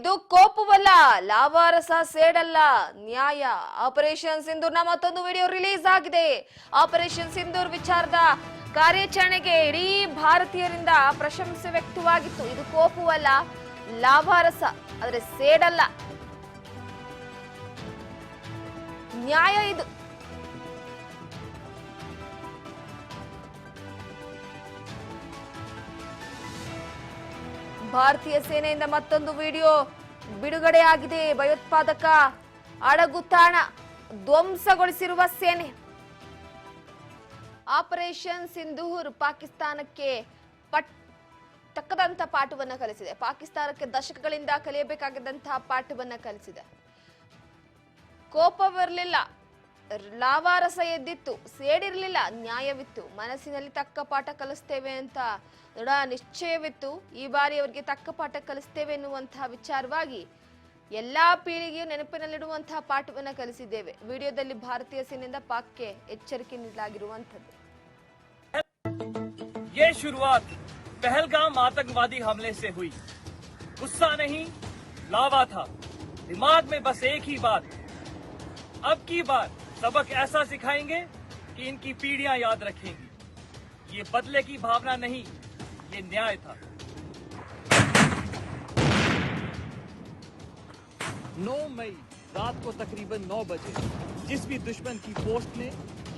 ಇದು ಕೋಪವಲ್ಲ, ಲಾವಾರಸ ಸೇಡಲ್ಲ, ನ್ಯಾಯ. ಆಪರೇಷನ್ ಸಿಂಧೂರ್ನ ಮತ್ತೊಂದು ವಿಡಿಯೋ ರಿಲೀಸ್ ಆಗಿದೆ. ಆಪರೇಷನ್ ಸಿಂಧೂರ್ ವಿಚಾರದ ಕಾರ್ಯಾಚರಣೆಗೆ ಇಡೀ ಭಾರತೀಯರಿಂದ ಪ್ರಶಂಸೆ ವ್ಯಕ್ತವಾಗಿತ್ತು. ಇದು ಕೋಪವಲ್ಲ, ಲಾವಾರಸ, ಆದರೆ ಸೇಡಲ್ಲ, ನ್ಯಾಯ. ಇದು ಭಾರತೀಯ ಸೇನೆಯಿಂದ ಮತ್ತೊಂದು ವಿಡಿಯೋ ಬಿಡುಗಡೆಯಾಗಿದೆ. ಭಯೋತ್ಪಾದಕ ಅಡಗುತಾಣ ಧ್ವಂಸಗೊಳಿಸಿರುವ ಸೇನೆ. ಆಪರೇಷನ್ ಸಿಂಧೂರ್ ಪಾಕಿಸ್ತಾನಕ್ಕೆ ತಕ್ಕದಂತ ಪಾಠವನ್ನ ಕಲಿಸಿದೆ. ಪಾಕಿಸ್ತಾನಕ್ಕೆ ದಶಕಗಳಿಂದ ಕಲಿಯಬೇಕಾಗಿದ್ದಂತಹ ಪಾಠವನ್ನ ಕಲಿಸಿದೆ. ಕೋಪವಿರಲಿಲ್ಲ, ಲಾವಾರಸ ಎದ್ದಿತ್ತು, ಸೇಡಿರಲಿಲ್ಲ, ನ್ಯಾಯವಿತ್ತು. ಮನಸ್ಸಿನಲ್ಲಿ ತಕ್ಕ ಪಾಠ ಕಲಿಸ್ತೇವೆ ಅಂತ ದೃಢ ನಿಶ್ಚಯವಿತ್ತು. ಈ ಬಾರಿ ಅವರಿಗೆ ತಕ್ಕ ಪಾಠ ಕಲಿಸ್ತೇವೆ ಎನ್ನುವಂತಹ ವಿಚಾರವಾಗಿ ಎಲ್ಲಾ ಪೀಳಿಗೆಯು ನೆನಪಿನಲ್ಲಿಡುವಂತಹ ಪಾಠವನ್ನ ಕಲಿಸಿದ್ದೇವೆ. ವಿಡಿಯೋದಲ್ಲಿ ಭಾರತೀಯ ಸೇನೆಯಿಂದ ಪಾಕ್ಗೆ ಎಚ್ಚರಿಕೆ ನೀಡಲಾಗಿರುವಂತದ್ದು. ये शुरुआत पहलगाम आतंकवादी हमले से हुई। गुस्सा नहीं, लावा था। दिमाग में बस एक ही बात, अब की बार सबक ऐसा सिखाएंगे कि इनकी पीढ़ियां याद रखेंगी। ये बदले की भावना नहीं, ये न्याय था। 9 मई रात को तकरीबन 9 बजे जिस भी दुश्मन की पोस्ट ने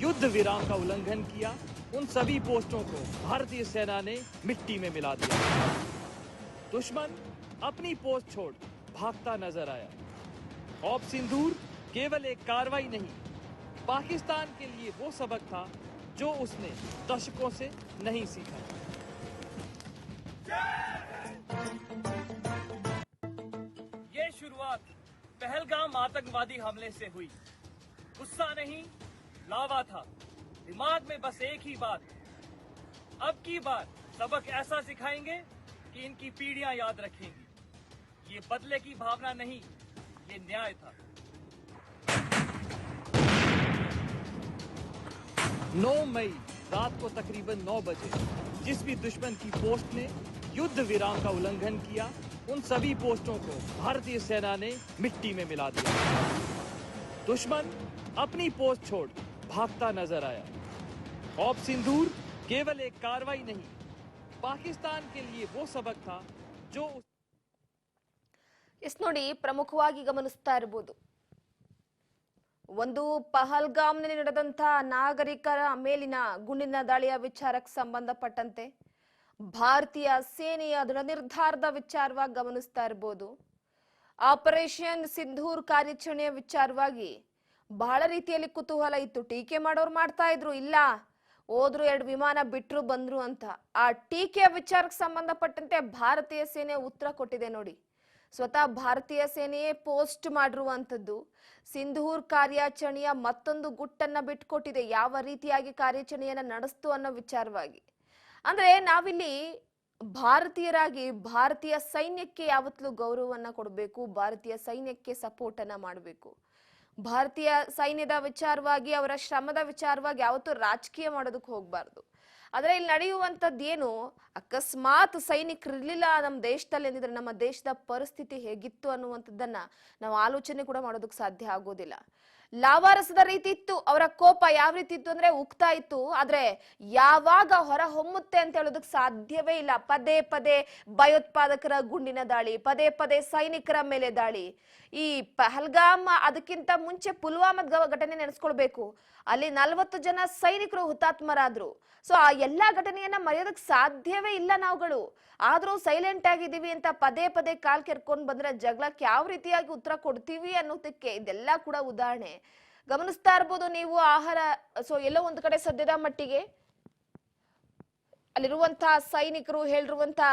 युद्ध विराम का उल्लंघन किया, उन सभी पोस्टों को भारतीय सेना ने मिट्टी में मिला दिया। दुश्मन अपनी पोस्ट छोड़ भागता नजर आया। ऑप सिंदूर केवल एक कार्रवाई नहीं, पाकिस्तान के लिए वो सबक था जो उसने दशकों से नहीं सीखा। ये शुरुआत पहलगाम आतंकवादी हमले से हुई। गुस्सा नहीं, लावा था। दिमाग में बस एक ही बात, अब की बार सबक ऐसा सिखाएंगे कि इनकी पीढ़ियां याद रखेंगी। ये बदले की भावना नहीं, ये न्याय था। 9 मई रात को तकरीबन 9 बजे जिस भी दुश्मन की पोस्ट ने युद्ध विराम का उल्लंघन किया, उन सभी पोस्टों को भारतीय सेना ने मिट्टी में मिला दिया। दुश्मन अपनी पोस्ट छोड़ भागता नजर आया। ऑप सिंदूर केवल एक कार्रवाई नहीं, पाकिस्तान के लिए वो सबक था जो ಇಸ್ ನೋಡಿ, ಪ್ರಮುಖವಾಗಿ ಗಮನಿಸ್ತಾ ಇರಬಹುದು. ಒಂದು ಪಹಲ್ಗಾಮ್ನಲ್ಲಿ ನಡೆದಂತಹ ನಾಗರಿಕರ ಮೇಲಿನ ಗುಂಡಿನ ದಾಳಿಯ ವಿಚಾರಕ್ಕೆ ಸಂಬಂಧಪಟ್ಟಂತೆ ಭಾರತೀಯ ಸೇನೆಯ ದೃಢ ನಿರ್ಧಾರದ ವಿಚಾರವಾಗಿ ಗಮನಿಸ್ತಾ ಇರಬಹುದು. ಆಪರೇಷನ್ ಸಿಂಧೂರ್ ಕಾರ್ಯಾಚರಣೆಯ ವಿಚಾರವಾಗಿ ಬಹಳ ರೀತಿಯಲ್ಲಿ ಕುತೂಹಲ ಇತ್ತು. ಟೀಕೆ ಮಾಡೋರು ಮಾಡ್ತಾ ಇದ್ರು, ಇಲ್ಲ ಹೋದ್ರು 2 ವಿಮಾನ ಬಿಟ್ರು ಬಂದ್ರು ಅಂತ. ಆ ಟೀಕೆಯ ವಿಚಾರಕ್ಕೆ ಸಂಬಂಧಪಟ್ಟಂತೆ ಭಾರತೀಯ ಸೇನೆ ಉತ್ತರ ಕೊಟ್ಟಿದೆ ನೋಡಿ. ಸ್ವತಃ ಭಾರತೀಯ ಸೇನೆಯೇ ಪೋಸ್ಟ್ ಮಾಡಿರುವಂತದ್ದು ಸಿಂಧೂರ್ ಕಾರ್ಯಾಚರಣೆಯ ಮತ್ತೊಂದು ಗುಟ್ಟನ್ನ ಬಿಟ್ಕೊಟ್ಟಿದೆ, ಯಾವ ರೀತಿಯಾಗಿ ಕಾರ್ಯಾಚರಣೆಯನ್ನ ನಡೆಸ್ತು ಅನ್ನೋ ವಿಚಾರವಾಗಿ. ಅಂದ್ರೆ ನಾವಿಲ್ಲಿ ಭಾರತೀಯರಾಗಿ ಭಾರತೀಯ ಸೈನ್ಯಕ್ಕೆ ಯಾವತ್ತೂ ಗೌರವವನ್ನ ಕೊಡಬೇಕು, ಭಾರತೀಯ ಸೈನ್ಯಕ್ಕೆ ಸಪೋರ್ಟ್ ಅನ್ನ ಮಾಡಬೇಕು. ಭಾರತೀಯ ಸೈನ್ಯದ ವಿಚಾರವಾಗಿ, ಅವರ ಶ್ರಮದ ವಿಚಾರವಾಗಿ ಯಾವತ್ತೂ ರಾಜಕೀಯ ಮಾಡೋದಕ್ಕೆ ಹೋಗ್ಬಾರ್ದು. ಆದ್ರೆ ಇಲ್ಲಿ ನಡೆಯುವಂಥದ್ದು ಏನು, ಅಕಸ್ಮಾತ್ ಸೈನಿಕರಿರ್ಲಿಲ್ಲ ನಮ್ಮ ದೇಶದಲ್ಲಿ ಎಂದಿದ್ರೆ ನಮ್ಮ ದೇಶದ ಪರಿಸ್ಥಿತಿ ಹೇಗಿತ್ತು ಅನ್ನುವಂಥದ್ದನ್ನ ನಾವು ಆಲೋಚನೆ ಕೂಡ ಮಾಡೋದಕ್ಕೆ ಸಾಧ್ಯ ಆಗೋದಿಲ್ಲ. ಲಾವಾರಸದ ರೀತಿ ಇತ್ತು, ಅವರ ಕೋಪ ಯಾವ ರೀತಿ ಇತ್ತು ಅಂದ್ರೆ ಉಕ್ತಾ ಇತ್ತು. ಆದ್ರೆ ಯಾವಾಗ ಹೊರ ಹೊಮ್ಮುತ್ತೆ ಅಂತ ಹೇಳೋದಕ್ಕೆ ಸಾಧ್ಯವೇ ಇಲ್ಲ. ಪದೇ ಪದೇ ಭಯೋತ್ಪಾದಕರ ಗುಂಡಿನ ದಾಳಿ, ಪದೇ ಪದೇ ಸೈನಿಕರ ಮೇಲೆ ದಾಳಿ. ಈ ಪಹಲ್ಗಾಮ್, ಅದಕ್ಕಿಂತ ಮುಂಚೆ ಪುಲ್ವಾಮಾ ಘಟನೆ ನೆನೆಸ್ಕೊಳ್ಬೇಕು. ಅಲ್ಲಿ 40 ಜನ ಸೈನಿಕರು ಹುತಾತ್ಮರಾದ್ರು. ಸೊ ಆ ಎಲ್ಲಾ ಘಟನೆಯನ್ನ ಮರೆಯೋದಕ್ಕೆ ಸಾಧ್ಯವೇ ಇಲ್ಲ ನಾವುಗಳು. ಆದ್ರೂ ಸೈಲೆಂಟ್ ಆಗಿದ್ದೀವಿ ಅಂತ ಪದೇ ಪದೇ ಕಾಲ್ ಕೆರ್ಕೊಂಡ್ ಬಂದ್ರೆ ಜಗಳಕ್ಕೆ ಯಾವ ರೀತಿಯಾಗಿ ಉತ್ತರ ಕೊಡ್ತೀವಿ ಅನ್ನೋದಕ್ಕೆ ಇದೆಲ್ಲ ಕೂಡ ಉದಾಹರಣೆ. ಗಮನಿಸ್ತಾ ಇರ್ಬೋದು ನೀವು. ಆಹಾರ, ಸೊ ಎಲ್ಲೋ ಒಂದು ಕಡೆ ಸದ್ಯದ ಮಟ್ಟಿಗೆ ಅಲ್ಲಿರುವಂತಹ ಸೈನಿಕರು ಹೇಳಿರುವಂತಹ